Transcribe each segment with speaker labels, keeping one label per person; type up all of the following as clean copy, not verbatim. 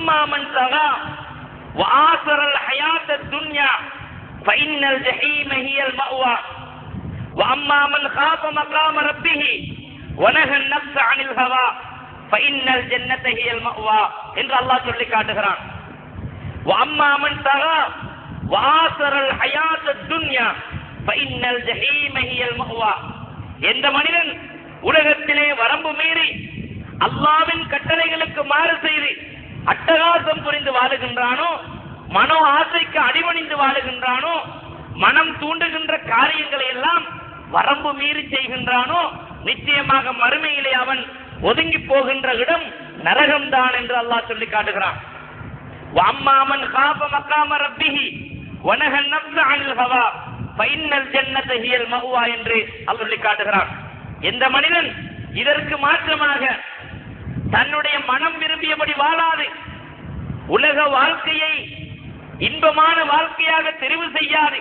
Speaker 1: وَأَمَّا مَنْ طَغَى وَآثَرَ الْحَيَاةَ الدُّنْيَا فَإِنَّ الْجَحِيمَ هِيَ الْمَأْوَى وَأَمَّا مَنْ خَافَ مَقَامَ رَبِّهِ وَنَهَى النَّفْسَ عَنِ الْهَوَى فَإِنَّ الْجَنَّةَ هِيَ الْمَأْوَى என்று அல்லாஹ் சொல்லி காட்டுகிறான். وَأَمَّا مَنْ طَغَى وَآثَرَ الْحَيَاةَ الدُّنْيَا فَإِنَّ الْجَحِيمَ هِيَ الْمَأْوَى. எந்த மனிதன் உலகத்திலே வரம்பு மீறி அல்லாஹ்வின் கட்டளைகளுக்கு மாறு செய்து அட்டகாசம் புரிந்து வாழுகின்றானோ, மனோ ஆசைக்கு அடிபணிந்து வாழுகின்றானோ, மனம் தூண்டுகின்ற காரியங்களை எல்லாம் வரம்பு மீறி செய்கின்றானோ, நிச்சயமாக மறுமையிலே அவன் ஒதுங்கி போகின்ற இடம் நரகம்தான் என்று அல்லாஹ் சொல்லி காட்டுகிறான். وَأَمَّا مَنْ خَافَ مَقَامَ رَبِّهِ وَنَهَى النَّفْسَ عَنِ الْهَوَى فَإِنَّ الْجَنَّةَ هِيَ الْمَأْوَى என்று அல்லாஹ் சொல்லி காட்டுகிறான். எந்த மனிதன் இதற்கு மாற்றமாக தன்னுடைய மனம் விரும்பியபடி வாழாது, உலக வாழ்க்கையை இன்பமான வாழ்க்கையாக தெரிவு செய்யாது,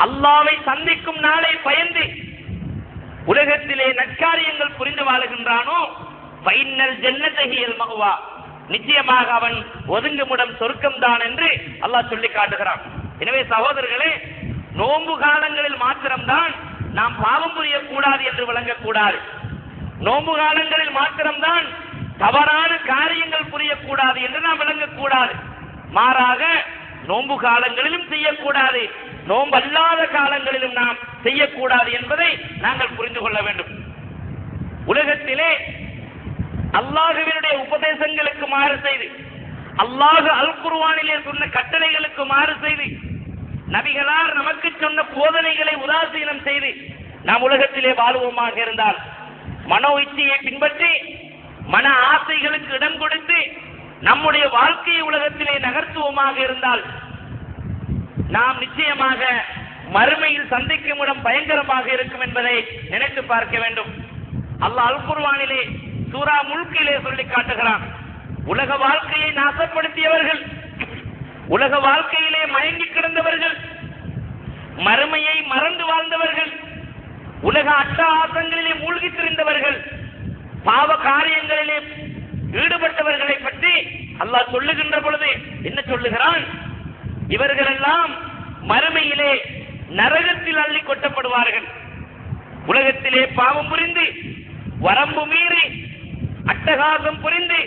Speaker 1: அல்லாஹ்வை சந்திக்கும் நாளை பயந்து உலகத்திலே நற்காரியங்கள் புரிந்து வாழுகின்றானோ, ஃபைனல் ஜன்னத ஹியல் மஅவா, நிச்சயமாக அவன் ஒதுங்குமிடம் சொர்க்கம்தான் என்று அல்லாஹ் சொல்லி காட்டுகிறான். எனவே சகோதரர்களே, நோன்பு காலங்களில் மாத்திரம்தான் நாம் பாவம் புரியக்கூடாது என்று விளங்கக்கூடாது. நோன்பு காலங்களில் மாத்திரம்தான் தவறான காரியங்கள் புரியக்கூடாது என்று நாம் விளங்கக்கூடாது. மாறாக நோன்பு காலங்களிலும் செய்யக்கூடாது, நோன்பு அல்லாத காலங்களிலும் நாம் செய்யக்கூடாது என்பதை நாங்கள் புரிந்து கொள்ள வேண்டும். உலகத்திலே அல்லாஹ்வினுடைய உபதேசங்களுக்கு மாறு செய்து, அல்லாஹ் அல் குர்ஆனிலே சொன்ன கட்டளைகளுக்கு மாறு செய்து, நபிகளார் நமக்கு சொன்ன போதனைகளை உதாசீனம் செய்து நாம் உலகத்திலே வாழ்வோமாக இருந்தால், மனோ இச்சையை பின்பற்றி மன ஆசைகளுக்கு இடம் கொடுத்து நம்முடைய வாழ்க்கையை உலகத்திலே நகர்த்துவோமாக இருந்தால், நாம் நிச்சயமாக மறுமையில் சந்திக்கும் இடம் பயங்கரமாக இருக்கும் என்பதை நினைத்து பார்க்க வேண்டும். அல்லாஹ் அல் குர்ஆனிலே சூரா முல்கிலே சொல்லி காட்டுகிறான், உலக வாழ்க்கையை நாசப்படுத்தியவர்கள், உலக வாழ்க்கையிலே மயங்கி கிடந்தவர்கள், மறுமையை மறந்து வாழ்ந்தவர்கள், உலக அட்டகாசங்களிலே மூழ்கி திரிந்தவர்கள், பாவ காரியங்களிலே ஈடுபட்டவர்களை பற்றி அல்லாஹ் சொல்லுகின்ற பொழுது என்ன சொல்லுகிறான்? இவர்களெல்லாம் மறுமையிலே நரகத்தில் அள்ளி கொட்டப்படுவார்கள். உலகத்திலே பாவம் புரிந்து, வரம்பு மீறி, அட்டகாசம் புரிந்து,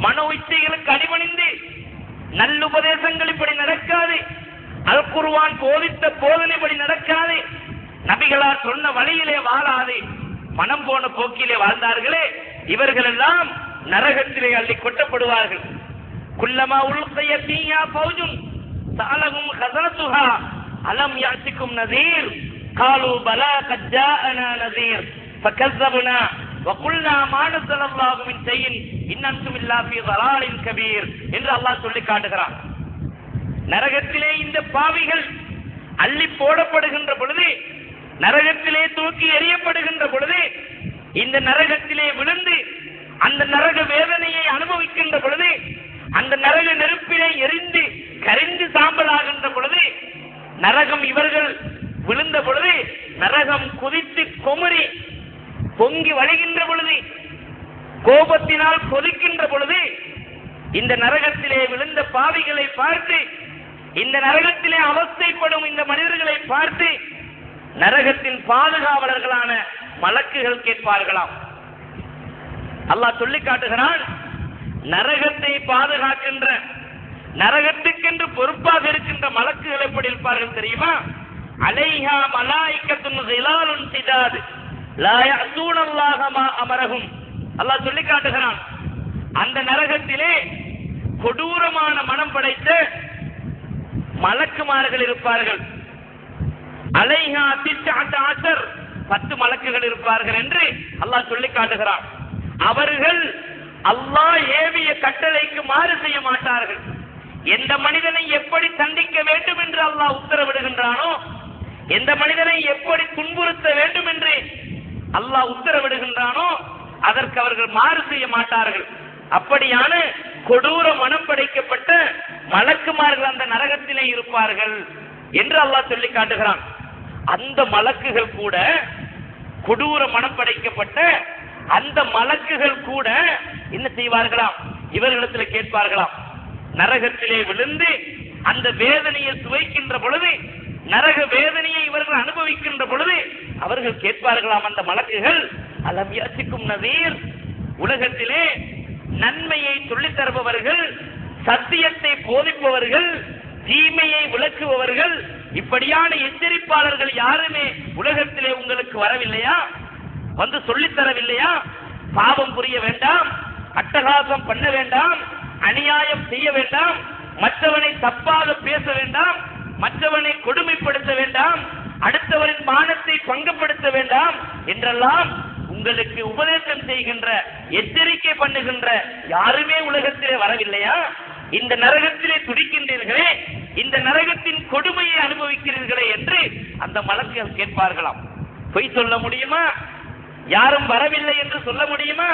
Speaker 1: மனோ இச்சைகளுக்கு அடிபணிந்து, நல்லுபதேசங்கள் இப்படி நடக்காது, அல் குர்ஆன் போதித்த போதனைப்படி நடக்காது, நபிகளார் சொன்ன வழியிலே வாழாது, மனம் போன போக்கிலே வாழ்ந்தார்களே, இவர்கள் எல்லாம் நரகத்திலே அள்ளி கொட்டப்படுவார்கள். குல்லமா உல்கிய ஃபீஹா ஃபௌஜுன் சஅலஹும் கஸரத்துஹா அலம் யாத்திக்கும் நஸீர் காலூ பலா கத் ஜாஅனா நஸீர் ஃபகஸப்னா வகுல்னா மா நஸலல்லாஹு மின் ஷைஇன் இன் அன்தும் இல்லா ஃபீ ضلالٍ கபீர் என்று அல்லாஹ் சொல்லி காட்டுகிறான். நரகத்திலே இந்த பாவிகள் அள்ளி போடப்படுகின்ற பொழுது, நரகத்திலே தூக்கி எறியப்படுகின்ற பொழுது, இந்த நரகத்திலே விழுந்து அந்த நரக வேதனையை அனுபவிக்கின்ற பொழுது, அந்த நரக நெருப்பிலே எரிந்து கரிந்து சாம்பலாகின்ற பொழுது, நரகம் இவர்கள் விழுந்த பொழுது நரகம் குதித்து கொமரி பொங்கி வழிகின்ற பொழுது, கோபத்தினால் கொதிக்கின்ற பொழுது, இந்த நரகத்திலே விழுந்த பாவிகளை பார்த்து, இந்த நரகத்திலே அவஸ்தைப்படும் இந்த மனிதர்களை பார்த்து நரகத்தின் பாதுகாவலர்களான மலக்குகள் கேட்பார்களாம். அல்லாஹ் சொல்லி காட்டுகிறான், நரகத்தை பாதுகாக்கின்ற, நரகத்துக்கென்று பொறுப்பாக இருக்கின்ற மலக்குகள் எப்படி இருப்பார்கள் தெரியுமா? அலைஹா மலாயிகத்துன் கிலாலுன் ஷிதாத் லா யஅஸூனல்லாஹ மா அமரஹும். அல்லாஹ் சொல்லி காட்டுகிறான், அந்த நரகத்திலே கொடூரமான மனம் படைத்த மலக்குமார்கள் இருப்பார்கள். அலைஹா 10 மலக்குகள் இருப்பார்கள் என்று அல்லாஹ் சொல்லி காட்டுகிறான். அவர்கள் அல்லாஹ் ஏவிய கட்டளைக்கு மாறு செய்ய மாட்டார்கள். எந்த மனிதனை எப்படி தண்டிக்க வேண்டும் என்று அல்லாஹ் உத்தரவிடுகின்றானோ, எந்த மனிதனை எப்படி துன்புறுத்த வேண்டும் என்று அல்லாஹ் உத்தரவிடுகின்றானோ அதற்கு அவர்கள் மாறு செய்ய மாட்டார்கள். அப்படியான கொடூர மனம் படைக்கப்பட்ட மலக்குமார்கள் அந்த நரகத்திலே இருப்பார்கள் என்று அல்லாஹ் சொல்லி காட்டுகிறான். அந்த மலக்குகள் கூட, கொடூர மனம் படைக்கப்பட்ட அந்த மலக்குகள் கூட என்ன செய்வார்களாம்? இவர்களிடத்தில் கேட்பார்களாம். நரகத்திலே விழுந்து அந்த வேதனையை சுவைக்கின்ற பொழுது, நரக வேதனையை இவர்கள் அனுபவிக்கின்ற பொழுது அவர்கள் கேட்பார்களாம் அந்த மலக்குகள், அலம் யாத்திக்கும் நதீர், உலகத்திலே நன்மையை சொல்லித் தருபவர்கள், சத்தியத்தை போதிப்பவர்கள், தீமையை விளக்குபவர்கள், இப்படியான எச்சரிப்பாளர்கள் யாருமே உலகத்திலே உங்களுக்கு வரவில்லையா? வந்து சொல்லித் தரவில்லையா? பாவம் புரிய வேண்டாம், அட்டகாசம் பண்ண வேண்டாம், அநியாயம் செய்ய வேண்டாம், மற்றவனை தப்பாக பேச வேண்டாம், மற்றவனை கொடுமைப்படுத்த வேண்டாம், அடுத்தவரின் மானத்தை பங்கப்படுத்த வேண்டாம் என்றெல்லாம் உங்களுக்கு உபதேசம் செய்கின்ற, எச்சரிக்கை பண்ணுகின்ற யாருமே உலகத்திலே வரவில்லையா? இந்த நரகத்திலே துடிக்கின்றீர்களே, இந்த நரகத்தின் கொடுமையை அனுபவிக்கிறீர்களே என்று அந்த மலக்குகள் கேட்பார்களாம். பொய் சொல்ல முடியுமா? யாரும் வரவில்லை என்று சொல்ல முடியுமா?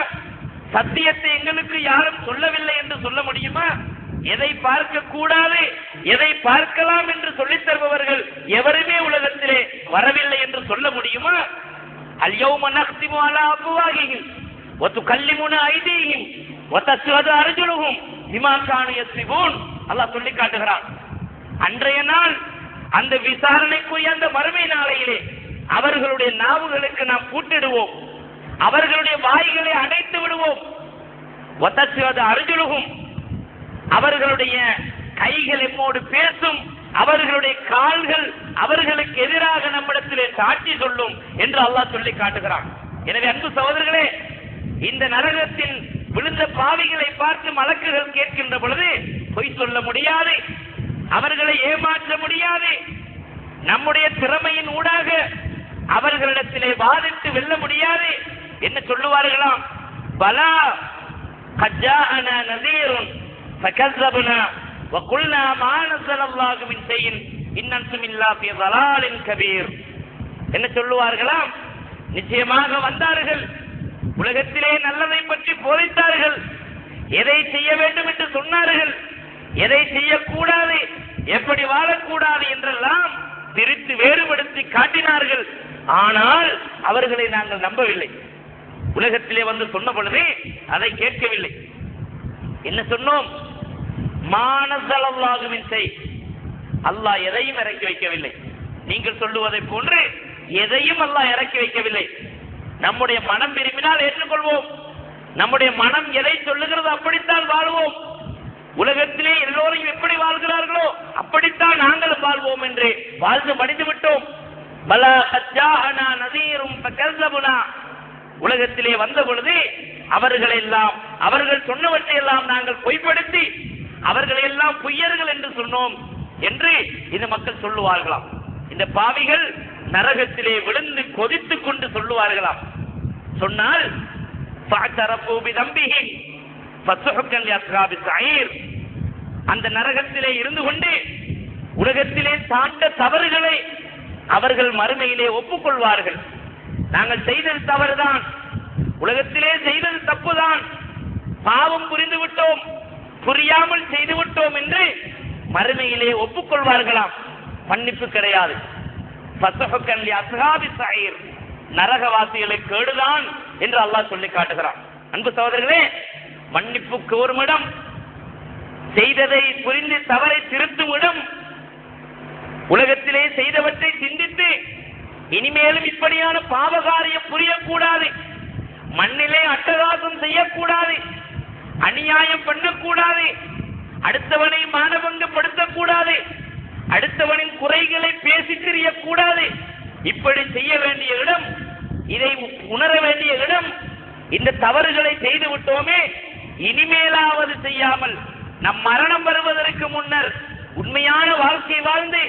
Speaker 1: சத்தியத்தை எங்களுக்கு யாரும் சொல்லவில்லை என்று சொல்ல முடியுமா? எதை பார்க்க கூடாது, எதை பார்க்கலாம் என்று சொல்லித் தருபவர்கள் எவருமே உலகத்திலே வரவில்லை என்று சொல்ல முடியுமா? அல்யௌம நக்திமு அலா அஃப்வாஹிஹிம் வ துகல்லிமுனா ஐதீஹிம் வ தஷ்ஹது அர்ஜுலுஹும் பிமா கானூ யக்ஸிபூன். அல்லாஹ் சொல்லி காட்டுகிறான், அன்றைய நாள் அந்த விசாரணைக்குரிய அந்த மறுமை நாளையிலே அவர்களுடைய நாவுகளுக்கு நாம் பூட்டிடுவோம், அவர்களுடைய வாய்களை அடைத்து விடுவோம். வ தஷ்ஹது அர்ஜுலுஹும், அவர்களுடைய கைகள் எம்மோடு பேசும், அவர்களுடைய கால்கள் அவர்களுக்கு எதிராக நம்மிடத்திலே சாட்சி சொல்லும் என்று அல்லாஹ் சொல்லி காட்டுகிறான். எனவே அன்பு சகோதரர்களே, இந்த நரகத்தின் விழுந்த பாவிகளை பார்த்து மலக்குகள் கேட்கின்ற பொழுது பொய் சொல்ல முடியாது, அவர்களை ஏமாற்ற முடியாது, நம்முடைய திறமையின் ஊடாக அவர்களிடத்திலே வாதிட்டு வெல்ல முடியாது. என்ன சொல்லுவார்களாம்? பலா கஜ்ஜாஅனா நஸீருன் ஃபகஸப்னா வகுல்னா மா நஸலல்லாஹு மின் ஷைஇன் இன் அன்தும் இல்லா ஃபீ ضلالின் கபீர். என்ன சொல்லுவார்களாம்? நிச்சயமாக வந்தார்கள், உலகத்திலே நல்லதை பற்றி போதித்தார்கள், எதை செய்ய வேண்டும் என்று சொன்னார்கள், எதை செய்யக்கூடாது, எப்படி வாழக்கூடாது என்றெல்லாம் பிரித்து வேறுபடுத்தி காட்டினார்கள். ஆனால் அவர்களை நாங்கள் நம்பவில்லை. உலகத்திலே வந்து சொன்ன பொழுது அதை கேட்கவில்லை. என்ன சொன்னோம்? மானஸலல்லாஹு மின் ஷை, அல்லாஹ் எதையும் இறக்கி வைக்கவில்லை. நீங்கள் சொல்லுவதை போன்று எதையும் அல்லாஹ் இறக்கி வைக்கவில்லை. நம்முடைய மனம் விரும்பினால் ஏற்றுக்கொள்வோம், நம்முடைய மனம் எதை சொல்லுகிறதோ அப்படித்தான் வாழ்வோம். உலகத்திலே எல்லோரும் எப்படி வாழ்கிறார்களோ அப்படித்தான் நாங்களும் வாழ்வோம் என்று வாழ்ந்து மடிந்து விட்டோம். பலா கஜ்ஜாஅனா நஸீரும் ஃபகஸப்னா, உலகத்திலே வந்த பொழுது அவர்களெல்லாம் அவர்கள் சொன்னவற்றை எல்லாம் நாங்கள் பொய்ப்படுத்தி அவர்களை எல்லாம் பொய்யர்கள் என்று சொன்னோம் என்று இந்த மக்கள் சொல்லுவார்களாம். இந்த பாவிகள் நரகத்திலே விழுந்து கொதித்துக் கொண்டு சொல்லுவார்களாம். சொன்னால் அந்த நரகத்திலே இருந்து கொண்டு உலகத்திலே சார்ந்த தவறுகளை அவர்கள் மறுமையிலே ஒப்புக்கொள்வார்கள். நாங்கள் செய்தது தவறுதான், உலகத்திலே செய்தது தப்புதான், பாவம் புரிந்து விட்டோம், புரியாமல் செய்து விட்டோம் என்று மறுமையிலே ஒப்புக்கொள்வார்களாம். மன்னிப்பு கிடையாது. நரகவாசிகளை கேடுதான் என்று அல்லாஹ் சொல்லி காட்டுகிறான். அன்பு சகோதரர்களே, மன்னிப்புக்கு ஒரு இடம், செய்ததை புரிந்து தவறை திருத்தும் இடம், உலகத்திலே செய்தவற்றை சிந்தித்து இனிமேலும் இப்படியான பாவகாரியம் புரியக்கூடாது, மண்ணிலே அட்டகாசம் செய்யக்கூடாது, அநியாயம் பண்ணக்கூடாது, அடுத்தவனை மானபங்கப்படுத்தக்கூடாது, அடுத்தவனின் குறைகளை பேசி தெரியக்கூடாது. இப்படி செய்ய வேண்டிய இடம், இதை உணர வேண்டிய இடம். இந்த தவறுகளை செய்து விட்டோமே, இனிமேலாவது செய்யாமல் நம் மரணம் வருவதற்கு முன்னர் உண்மையான வாழ்க்கை வாழ்ந்து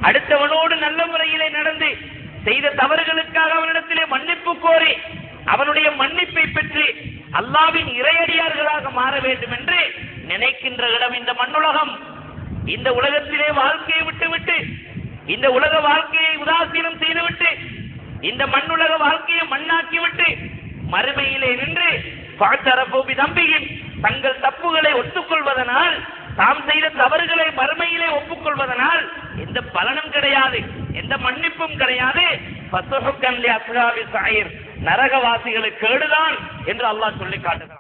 Speaker 1: அடுத்தவனோடு நல்ல முறையிலே நடந்து செய்த தவறுகளுக்காக அவனிடத்திலே மன்னிப்பு கோரி அவனுடைய மன்னிப்பை பெற்று அல்லாஹ்வின் இறையடியார்களாக மாற வேண்டும் என்று நினைக்கின்ற இடம் இந்த மண்ணுலகம். இந்த உலகத்திலே வாழ்க்கையை விட்டுவிட்டு, இந்த உலக வாழ்க்கையை உதாசீனம் செய்துவிட்டு, இந்த மண்ணுலக வாழ்க்கையை மண்ணாக்கிவிட்டு மறுமையிலே நின்று தம்பியின் தங்கள் தப்புகளை ஒத்துக்கொள்வதனால், தாம் செய்த தவறுகளை மறுமையிலே ஒப்புக்கொள்வதனால் எந்த பலனும் கிடையாது, எந்த மன்னிப்பும் கிடையாது. நரகவாசிகளுக்கு கேடுதான் என்று அல்லாஹ் சொல்லி காட்டுகிறார்.